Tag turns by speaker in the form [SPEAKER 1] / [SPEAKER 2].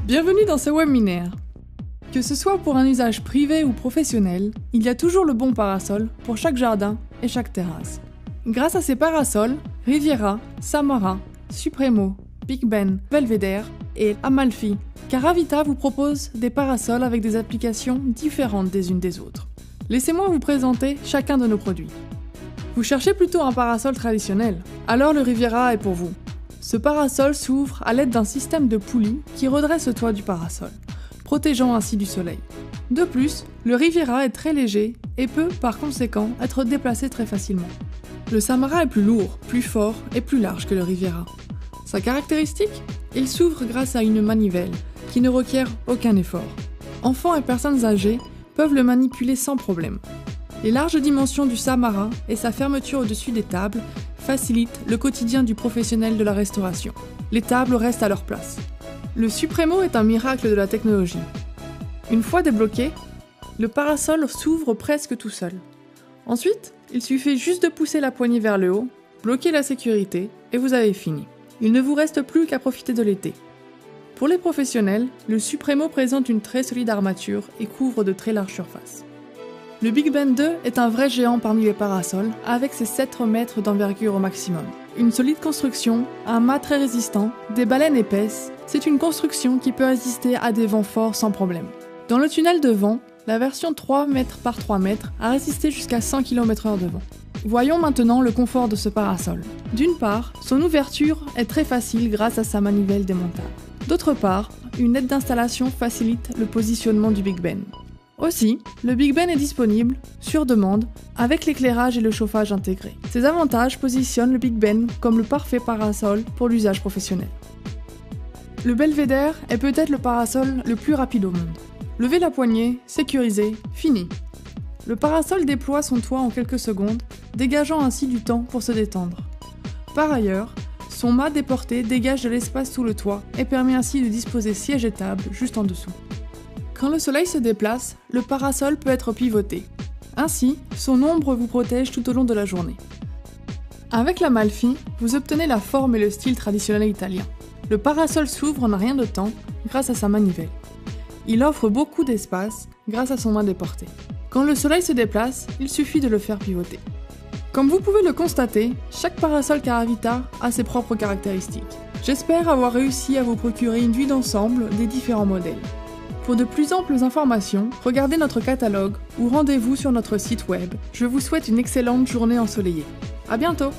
[SPEAKER 1] Bienvenue dans ce webinaire. Que ce soit pour un usage privé ou professionnel, il y a toujours le bon parasol pour chaque jardin et chaque terrasse. Grâce à ces parasols, Riviera, Samara, Supremo, Big Ben, Belvedere et Amalfi, Caravita vous propose des parasols avec des applications différentes des unes des autres. Laissez-moi vous présenter chacun de nos produits. Vous cherchez plutôt un parasol traditionnel? Alors le Riviera est pour vous. Ce parasol s'ouvre à l'aide d'un système de poulies qui redresse le toit du parasol, protégeant ainsi du soleil. De plus, le Riviera est très léger et peut, par conséquent, être déplacé très facilement. Le Samara est plus lourd, plus fort et plus large que le Riviera. Sa caractéristique? Il s'ouvre grâce à une manivelle qui ne requiert aucun effort. Enfants et personnes âgées peuvent le manipuler sans problème. Les larges dimensions du Samara et sa fermeture au-dessus des tables facilitent le quotidien du professionnel de la restauration. Les tables restent à leur place. Le Supremo est un miracle de la technologie. Une fois débloqué, le parasol s'ouvre presque tout seul. Ensuite, il suffit juste de pousser la poignée vers le haut, bloquer la sécurité et vous avez fini. Il ne vous reste plus qu'à profiter de l'été. Pour les professionnels, le Supremo présente une très solide armature et couvre de très larges surfaces. Le Big Ben 2 est un vrai géant parmi les parasols, avec ses 7 mètres d'envergure au maximum. Une solide construction, un mât très résistant, des baleines épaisses, c'est une construction qui peut résister à des vents forts sans problème. Dans le tunnel de vent, la version 3 mètres par 3 mètres a résisté jusqu'à 100 km/h de vent. Voyons maintenant le confort de ce parasol. D'une part, son ouverture est très facile grâce à sa manivelle démontable. D'autre part, une aide d'installation facilite le positionnement du Big Ben. Aussi, le Big Ben est disponible, sur demande, avec l'éclairage et le chauffage intégrés. Ces avantages positionnent le Big Ben comme le parfait parasol pour l'usage professionnel. Le Belvedere est peut-être le parasol le plus rapide au monde. Levez la poignée, sécurisé, fini. Le parasol déploie son toit en quelques secondes, dégageant ainsi du temps pour se détendre. Par ailleurs, son mât déporté dégage de l'espace sous le toit et permet ainsi de disposer siège et table juste en dessous. Quand le soleil se déplace, le parasol peut être pivoté. Ainsi, son ombre vous protège tout au long de la journée. Avec l'Amalfi, vous obtenez la forme et le style traditionnel italien. Le parasol s'ouvre en un rien de temps grâce à sa manivelle. Il offre beaucoup d'espace grâce à son mât déporté. Quand le soleil se déplace, il suffit de le faire pivoter. Comme vous pouvez le constater, chaque parasol Caravita a ses propres caractéristiques. J'espère avoir réussi à vous procurer une vue d'ensemble des différents modèles. Pour de plus amples informations, regardez notre catalogue ou rendez-vous sur notre site web. Je vous souhaite une excellente journée ensoleillée. À bientôt!